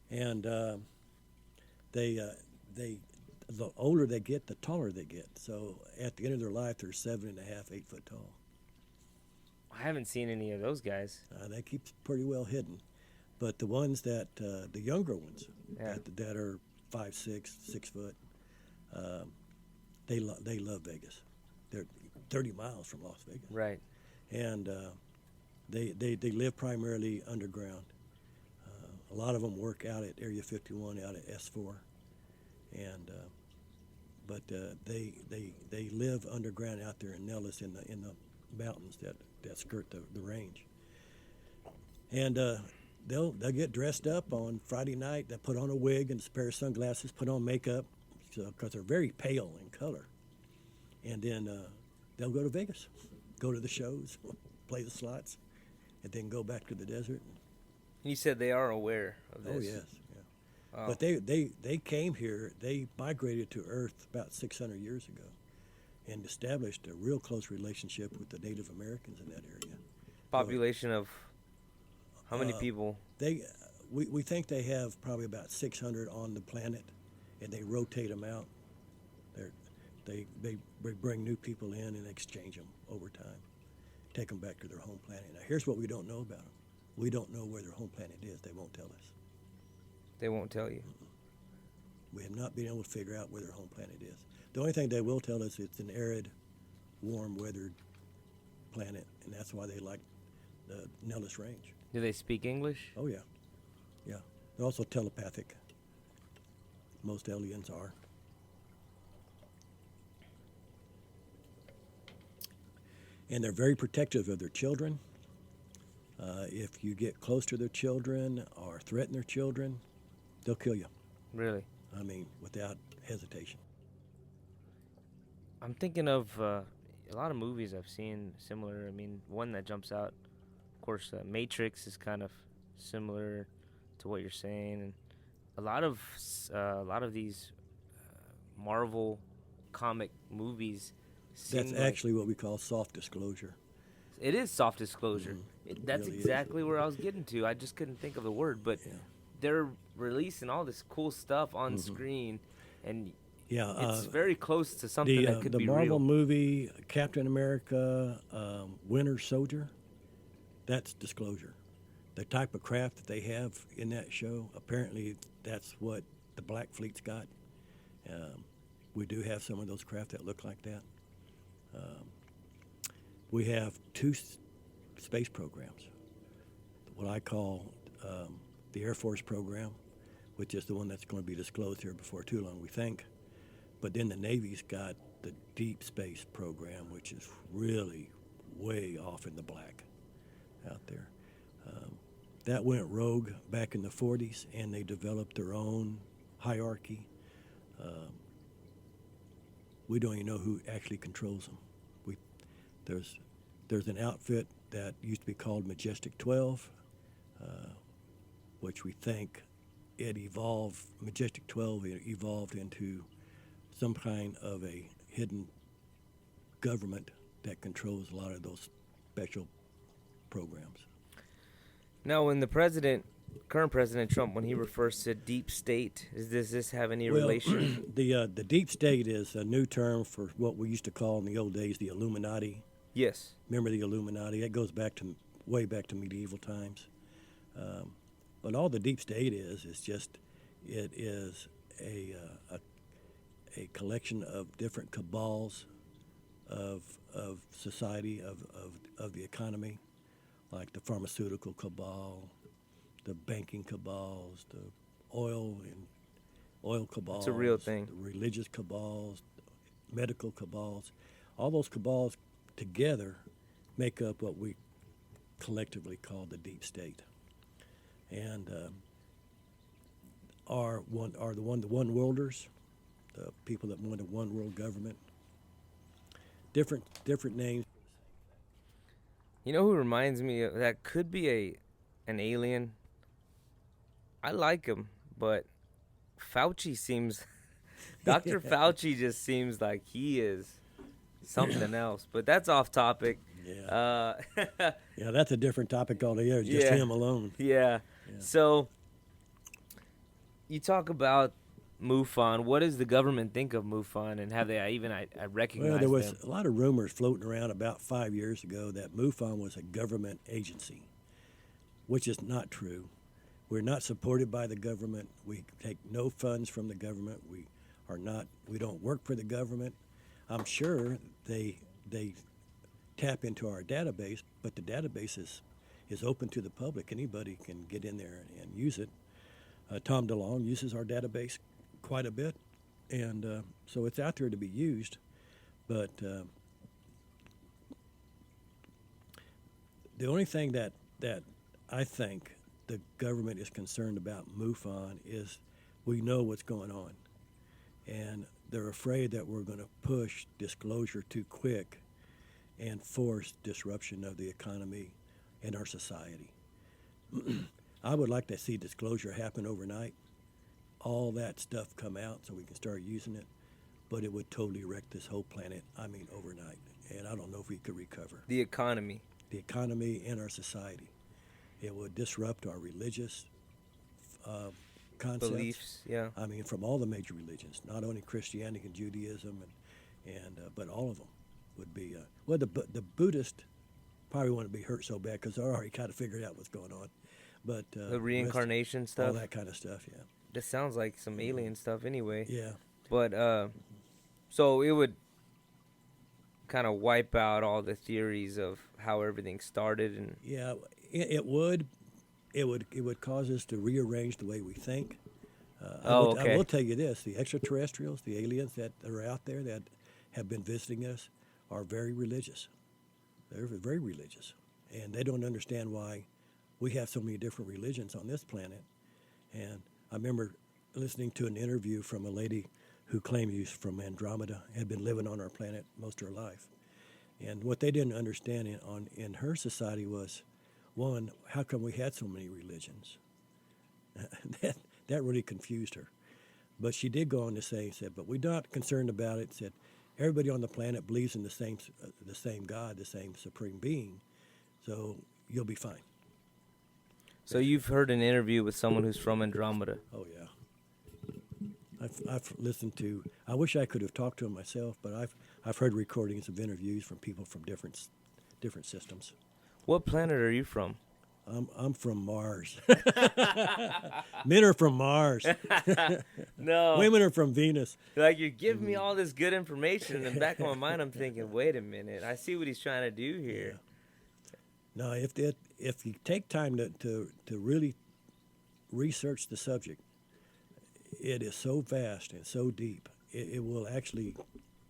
And the older they get, the taller they get. So at the end of their life, they're 7.5, 8 foot tall. I haven't seen any of those guys. They keep pretty well hidden. But the ones that, the younger ones, Yeah. that are 5, 6 foot, they love Vegas. They're 30 miles from Las Vegas. Right. And they live primarily underground. A lot of them work out at Area 51, out at S4, and but they live underground out there in Nellis in the mountains that skirt the range. And they'll get dressed up on Friday night. They put on a wig and a pair of sunglasses, put on makeup, because they're very pale in color. And then they'll go to Vegas, go to the shows, play the slots, and then go back to the desert. You said they are aware of this. Oh yes, yeah. Wow. But they came here. They migrated to Earth about 600 years ago, and established a real close relationship with the Native Americans in that area. Population of how many people? We think they have probably about 600 on the planet, and they rotate them out. They bring new people in and exchange them over time, take them back to their home planet. Now here's what we don't know about them. We don't know where their home planet is. They won't tell us. They won't tell you. We have not been able to figure out where their home planet is. The only thing they will tell us, it's an arid, warm-weathered planet, and that's why they like the Nellis Range. Do they speak English? Oh yeah, yeah. They're also telepathic. Most aliens are. And they're very protective of their children. If you get close to their children or threaten their children, they'll kill you. Really? I mean, without hesitation. I'm thinking of a lot of movies I've seen similar. I mean, one that jumps out, of course, Matrix is kind of similar to what you're saying, and a lot of these Marvel comic movies That's seem like actually what we call soft disclosure. it is soft disclosure. That's Really is. exactly where I was getting to. I just couldn't think of the word, but Yeah. they're releasing all this cool stuff on screen, and Yeah. it's very close to something that could The be Marvel real. movie Captain America, Winter Soldier, that's disclosure. The type of craft that they have in that show, apparently that's what the Black Fleet's got. We do have some of those craft that look like that. We have two space programs. What I call the Air Force program, which is the one that's going to be disclosed here before too long, we think. But then the Navy's got the Deep Space program, which is really way off in the black out there. That went rogue back in the 40s, and they developed their own hierarchy. We don't even know who actually controls them. There's an outfit that used to be called Majestic 12, which we think Majestic 12 evolved into some kind of a hidden government that controls a lot of those special programs. Now, when current President Trump, when he refers to deep state, does this have any Well, relation? the deep state is a new term for what we used to call in the old days the Illuminati. Yes. Remember the Illuminati? That goes back to way back to medieval times. But all the deep state is just it is a collection of different cabals of society of the economy, like the pharmaceutical cabal, the banking cabals, the oil cabals. It's a real thing. The religious cabals, medical cabals. All those cabals together make up what we collectively call the deep state, and are the one worlders, the people that want a one world government. Different names. You know who reminds me of that could be an alien? I like him, but Fauci seems Dr. Fauci just seems like he is something else. But that's off topic. Yeah. Yeah, that's a different topic altogether. Just Yeah. him alone. Yeah. Yeah. So you talk about Mufon. What does the government think of Mufon, and have they I recognize Well, there was them? a lot of rumors floating around about 5 years ago that Mufon was a government agency, which is not true. We're not supported by the government. We take no funds from the government. We don't work for the government. I'm sure they tap into our database, but the database is open to the public. Anybody can get in there and use it. Tom DeLong uses our database quite a bit, and so it's out there to be used. But the only thing that I think the government is concerned about Mufon is we know what's going on, and they're afraid that we're going to push disclosure too quick and force disruption of the economy and our society. I would like to see disclosure happen overnight, all that stuff come out so we can start using it, but it would totally wreck this whole planet, overnight, and I don't know if we could recover. The economy. The economy and our society. It would disrupt our religious concepts. Beliefs, yeah. From all the major religions, not only Christianity and Judaism, but all of them would be. The Buddhist probably wouldn't be hurt so bad because they already kind of figured out what's going on. But The reincarnation all stuff. that kind of stuff, yeah. That sounds like some alien stuff anyway. Yeah. But so it would kind of wipe out all the theories of how everything started, and Yeah, it would. It would cause us to rearrange the way we think. I okay. will tell you this: the extraterrestrials, the aliens that are out there that have been visiting us, are very religious. They're very religious, and they don't understand why we have so many different religions on this planet. And I remember listening to an interview from a lady who claimed he was from Andromeda, had been living on our planet most of her life. And what they didn't understand in her society was, one, how come we had so many religions? that really confused her. But she did go on to say, said, but we're not concerned about it. Said, everybody on the planet believes in the same God, the same supreme being, so you'll be fine. So you've heard an interview with someone who's from Andromeda. Oh yeah. I've listened to. I wish I could have talked to him myself, but I've heard recordings of interviews from people from different systems. What planet are you from? I'm from Mars. Men are from Mars. No. Women are from Venus. Like, you're giving me all this good information, and in the back of my mind, I'm thinking, wait a minute, I see what he's trying to do here. Yeah. No, if you take time to really research the subject, it is so vast and so deep. It will actually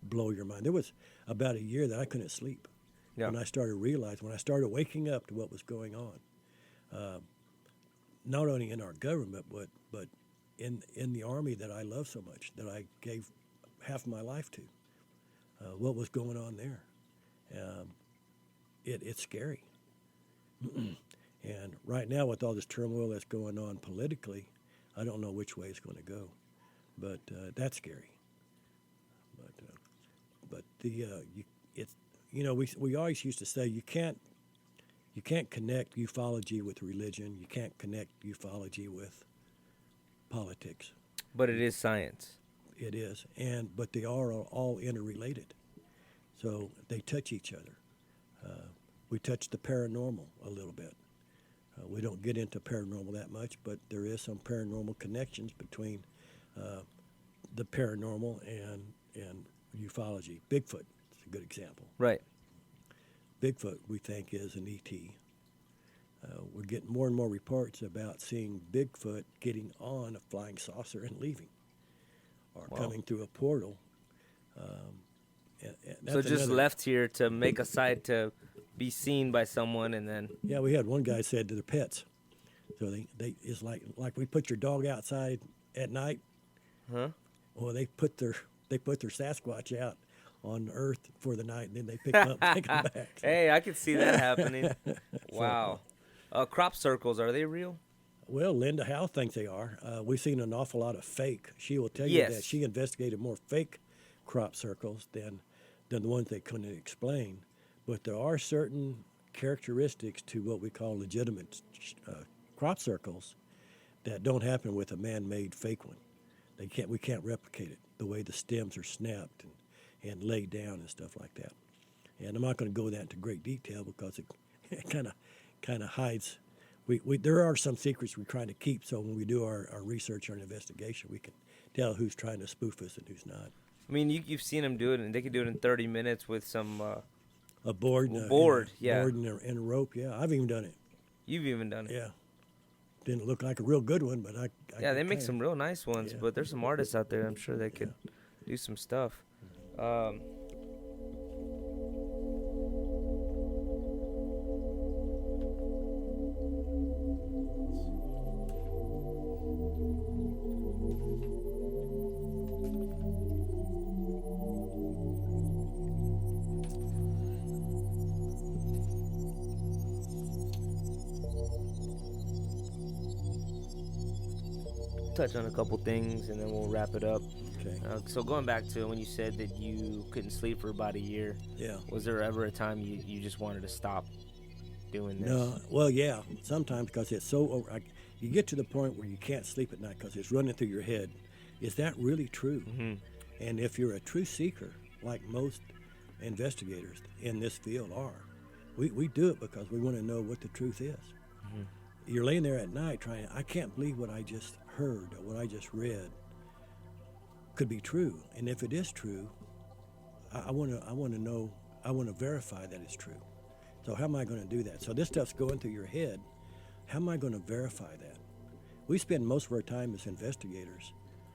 blow your mind. There was about a year that I couldn't sleep when I started waking up to what was going on. Not only in our government, but in the Army that I love so much, that I gave half of my life to. What was going on there? It's scary. And right now, with all this turmoil that's going on politically, I don't know which way it's going to go. But that's scary. But we always used to say you can't connect ufology with religion. You can't connect ufology with politics. But it is science. It is, but they are all interrelated. So they touch each other. We touch the paranormal a little bit. We don't get into paranormal that much, but there is some paranormal connections between the paranormal and ufology. Bigfoot is a good example. Right. Bigfoot, we think, is an ET. We're getting more and more reports about seeing Bigfoot getting on a flying saucer and leaving, or coming through a portal. So just left here to make a site to be seen by someone, and then... Yeah, we had one guy said to their pets. So they it's like we put your dog outside at night. Huh? Well, they put their Sasquatch out on Earth for the night, and then they pick them up and take them back. So. Hey, I could see that happening. Wow. Crop circles, are they real? Well, Linda Howe thinks they are. We've seen an awful lot of fake. She will tell you that she investigated more fake crop circles than the ones they couldn't explain. But there are certain characteristics to what we call legitimate crop circles that don't happen with a man-made fake one. We can't replicate it, the way the stems are snapped and laid down and stuff like that. And I'm not going to go into great detail because it kind of hides. There are some secrets we're trying to keep, so when we do our research or an investigation, we can tell who's trying to spoof us and who's not. I mean, you've seen them do it, and they can do it in 30 minutes with some... a board. Board and a rope, yeah. I've even done it. You've even done it? Yeah. Didn't look like a real good one, but I yeah, they make some real nice ones, but there's some artists out there, I'm sure they could do some stuff. Touch on a couple things and then we'll wrap it up. Okay. So going back to when you said that you couldn't sleep for about a year, was there ever a time you just wanted to stop doing this? No, well, yeah, sometimes because it's so you get to the point where you can't sleep at night because it's running through your head. Is that really true? Mm-hmm. And if you're a true seeker, like most investigators in this field are, we do it because we want to know what the truth is. Mm-hmm. You're laying there at night I can't believe what I just heard or what I just read could be true. And if it is true, I want to know, I want to verify that it's true. So how am I going to do that? So this stuff's going through your head. How am I going to verify that? We spend most of our time as investigators.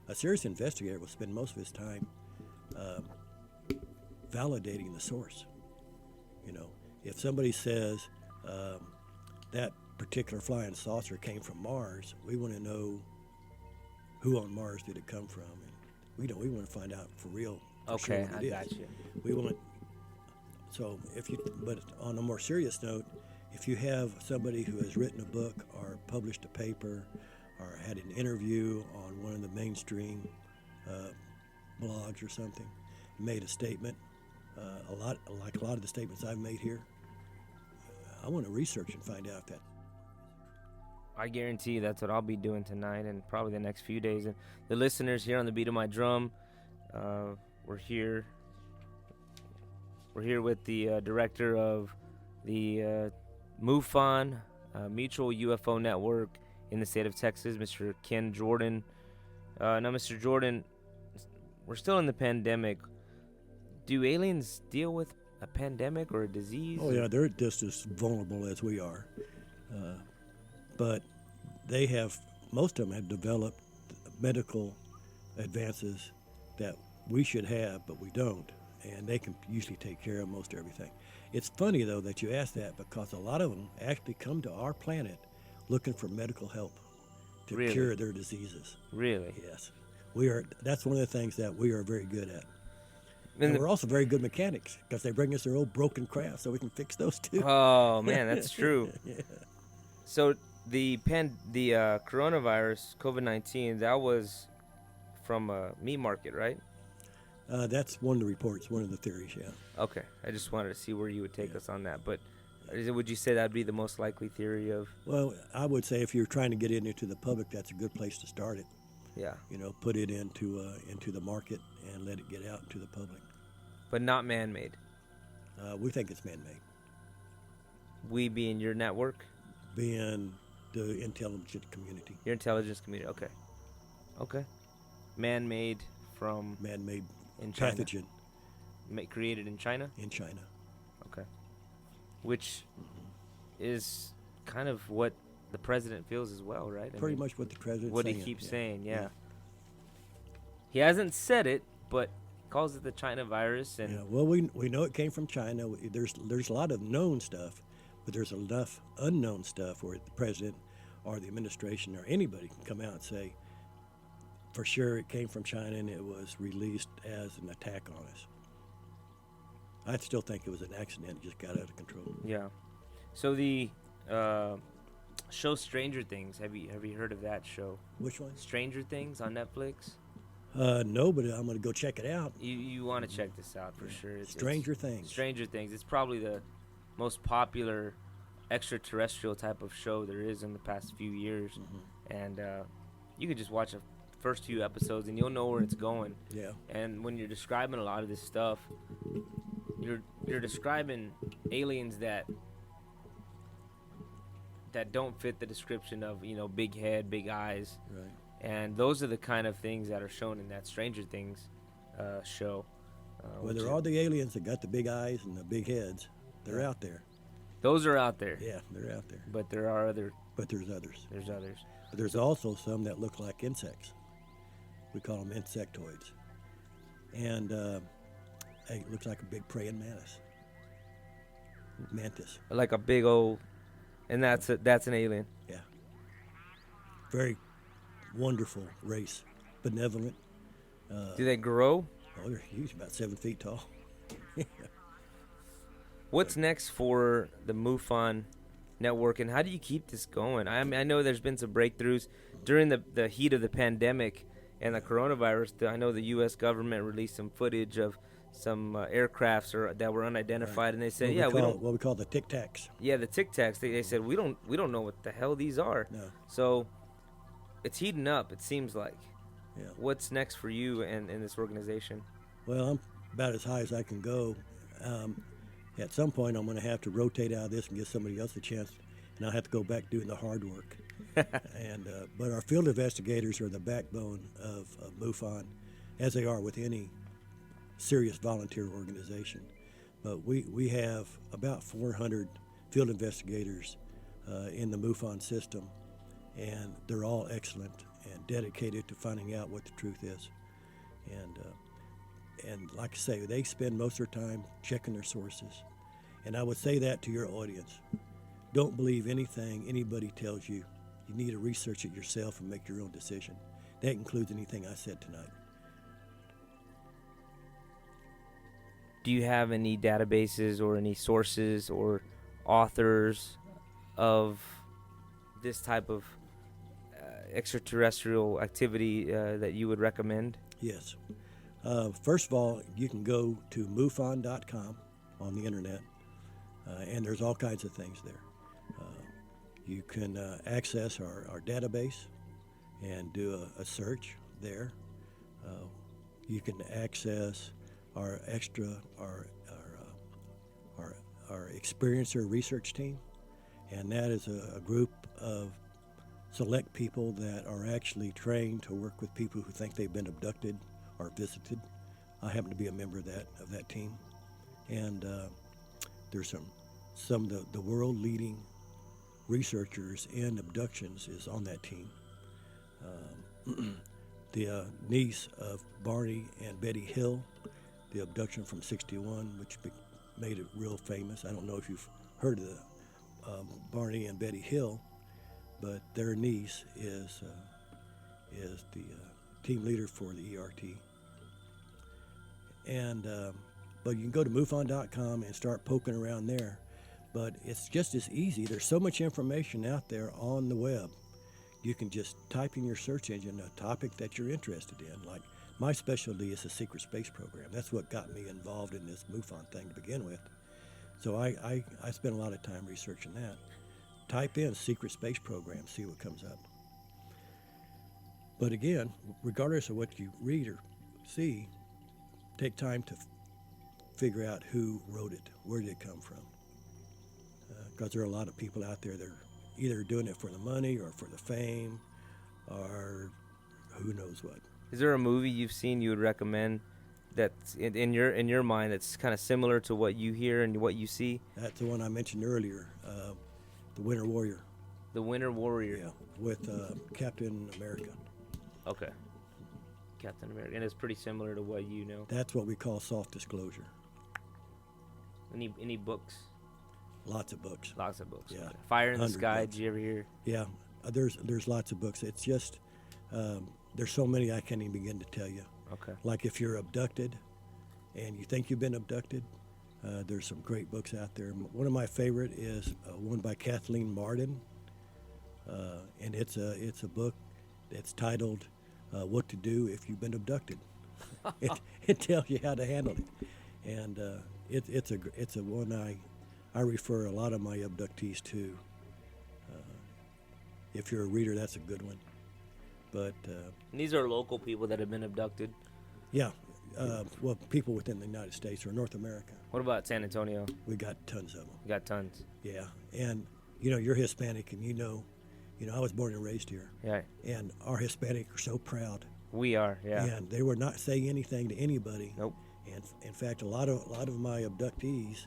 A serious investigator will spend most of his time validating the source. You know, if somebody says that particular flying saucer came from Mars, we want to know who on Mars did it come from, We want to find out for real. For Okay, sure what I it got is. you. We want. So but on a more serious note, if you have somebody who has written a book or published a paper or had an interview on one of the mainstream blogs or something, made a statement, a lot of the statements I've made here, I want to research and find out that. I guarantee that's what I'll be doing tonight and probably the next few days. And the listeners here on the Beat of My Drum, we're here. We're here with the director of the Mufon, Mutual UFO Network in the state of Texas, Mr. Ken Jordan. Now, Mr. Jordan, we're still in the pandemic. Do aliens deal with a pandemic or a disease? Oh yeah, they're just as vulnerable as we are, but most of them have developed medical advances that we should have, but we don't, and they can usually take care of most everything. It's funny though that you ask that, because a lot of them actually come to our planet looking for medical help to Really? cure their diseases. Really? Yes, that's one of the things that we are very good at. And And we're also very good mechanics, because they bring us their old broken craft so we can fix those too. Oh man, that's true. Yeah. So the coronavirus, COVID-19, that was from a meat market, right? That's one of the reports, one of the theories, yeah. Okay, I just wanted to see where you would take us on that. But would you say that'd be the most likely theory of? Well, I would say if you're trying to get it into the public, that's a good place to start it. Yeah. Put it into the market and let it get out into the public. But not man-made. We think it's man-made, We being your network, being the intelligence community. your intelligence community. Okay. Okay. Man-made from Man-made in China. pathogen Created in China. in China. Okay. Which is kind of what the president feels as well, right? I Pretty mean, much what the president's what saying. he keeps yeah. saying, yeah. Yeah. He hasn't said it, but calls it the China virus, and Yeah, well, we know it came from China. There's a lot of known stuff, but there's enough unknown stuff where the president or the administration or anybody can come out and say, for sure it came from China and it was released as an attack on us. I still think it was an accident. It just got out of control. yeah. So the show Stranger Things. Have you heard of that show? Which one? Stranger Things on Netflix. No, but I'm going to go check it out. You want to check this out for sure. It's Stranger Things. Stranger Things. It's probably the most popular extraterrestrial type of show there is in the past few years, and you could just watch the first few episodes and you'll know where it's going. Yeah. And when you're describing a lot of this stuff, you're describing aliens that don't fit the description of big head, big eyes, Right. and those are the kind of things that are shown in that Stranger Things show. Well, which there are the aliens that got the big eyes and the big heads. They're out there. Those are out there. Yeah, they're out there. But there are But there's others. there's others. But there's also some that look like insects. We call them insectoids. And it looks like a big praying mantis. Like a big old, and that's an alien. Yeah. Very wonderful race. Benevolent. Do they grow? Oh, they're huge, about 7 feet tall. What's next for the Mufon network, and how do you keep this going? I mean, I know there's been some breakthroughs during the heat of the pandemic and the coronavirus. I know the U.S. government released some footage of some aircrafts that were unidentified, Right. and they said, What we call the Tic Tacs. Yeah, the Tic Tacs. They said we don't know what the hell these are. No. So it's heating up. It seems like. Yeah. What's next for you and this organization? Well, I'm about as high as I can go. At some point, I'm going to have to rotate out of this and give somebody else a chance, and I'll have to go back doing the hard work. But our field investigators are the backbone of Mufon, as they are with any serious volunteer organization. But we have about 400 field investigators in the Mufon system, and they're all excellent and dedicated to finding out what the truth is. And like I say, they spend most of their time checking their sources. And I would say that to your audience. Don't believe anything anybody tells you. You need to research it yourself and make your own decision. That includes anything I said tonight. do you have any databases or any sources or authors of this type of extraterrestrial activity that you would recommend? Yes. First of all, you can go to Mufon.com on the internet, and there's all kinds of things there. You can access our database and do a search there. You can access our experiencer research team, and that is a group of select people that are actually trained to work with people who think they've been abducted or visited. I happen to be a member of that team, and there's some of the world leading researchers in abductions is on that team. The niece of Barney and Betty Hill, the abduction from '61, which made it real famous. I don't know if you've heard of the Barney and Betty Hill, but their niece is the team leader for the ERT. And but you can go to MUFON.com and start poking around there. But it's just as easy. There's so much information out there on the web. You can just type in your search engine a topic that you're interested in. Like my specialty is the secret space program. That's what got me involved in this MUFON thing to begin with. So I spent a lot of time researching that. Type in secret space program, see what comes up. But again, regardless of what you read or see, take time to figure out who wrote it, where did it come from. Because there are a lot of people out there that are either doing it for the money or for the fame or who knows what. Is there a movie you've seen you would recommend that's in your mind that's kind of similar to what you hear and what you see? That's the one I mentioned earlier, The Winter Warrior. The Winter Warrior. Yeah, with Captain America. Okay. Captain America. And it's pretty similar to what you know. That's what we call soft disclosure. Any books? Lots of books. Lots of books. Yeah. Okay. Fire in the Sky. Books. Did you ever hear? Yeah, there's lots of books. It's just there's so many I can't even begin to tell you. Okay. Like if you're abducted and you think you've been abducted, there's some great books out there. One of my favorite is one by Kathleen Marden, and it's a book that's titled "What to Do If You've Been Abducted." It tells you how to handle it, and it's a one I refer a lot of my abductees to. If you're a reader, that's a good one. But And these are local people that have been abducted. yeah, well, people within the United States or North America. What about San Antonio? We got tons of them. You got tons. Yeah, and you're Hispanic, and you know, I was born and raised here. Yeah. And our Hispanic are so proud. We are. Yeah. And they were not saying anything to anybody. Nope. And in fact, a lot of my abductees,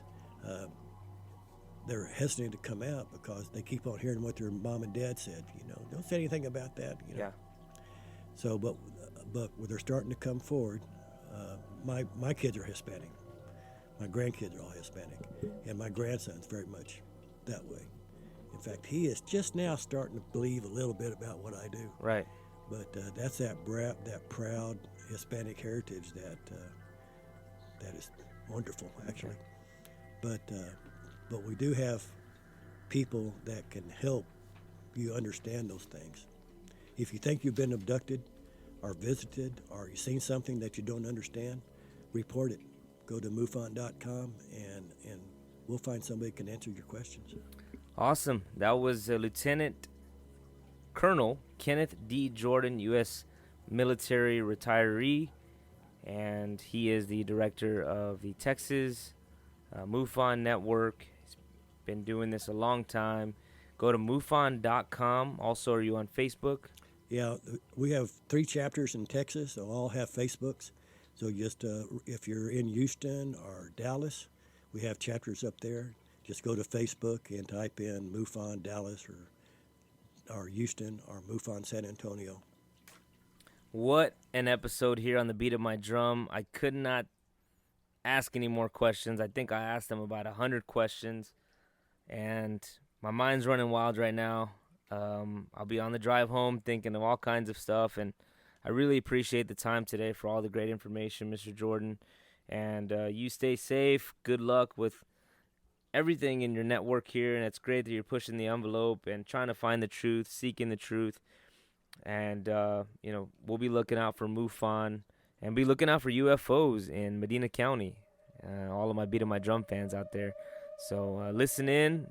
they're hesitant to come out because they keep on hearing what their mom and dad said. Don't say anything about that. Yeah. So, but when they're starting to come forward, my kids are Hispanic. My grandkids are all Hispanic, and my grandson's very much that way. In fact, he is just now starting to believe a little bit about what I do. Right. But that's that proud Hispanic heritage that is wonderful, actually. But we do have people that can help you understand those things. If you think you've been abducted or visited or you've seen something that you don't understand, report it. Go to MUFON.com and we'll find somebody who can answer your questions. Awesome. That was Lieutenant Colonel Kenneth D. Jordan, U.S. military retiree, and he is the director of the Texas Mufon Network. He's been doing this a long time. Go to MUFON.com. Also, are you on Facebook? Yeah, we have 3 chapters in Texas. They'll all have Facebooks. So just if you're in Houston or Dallas, we have chapters up there. Just go to Facebook and type in MUFON Dallas or Houston or MUFON San Antonio. What an episode here on the Beat of My Drum. I could not ask any more questions. I think I asked them about 100 questions, and my mind's running wild right now. I'll be on the drive home thinking of all kinds of stuff, and I really appreciate the time today for all the great information, Mr. Jordan. And you stay safe. Good luck with everything in your network here. And it's great that you're pushing the envelope and trying to find the truth, seeking the truth. And, we'll be looking out for Mufon and be looking out for UFOs in Medina County. All of my Beat of My Drum fans out there. So listen in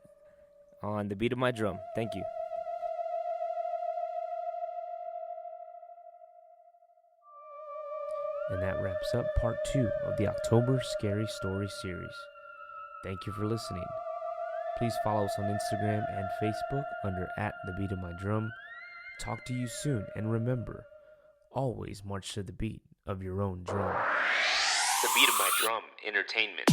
on the Beat of My Drum. Thank you. And that wraps up part 2 of the October Scary Story series. Thank you for listening. Please follow us on Instagram and Facebook under @TheBeatOfMyDrum. Talk to you soon, and remember, always march to the beat of your own drum. The Beat of My Drum Entertainment.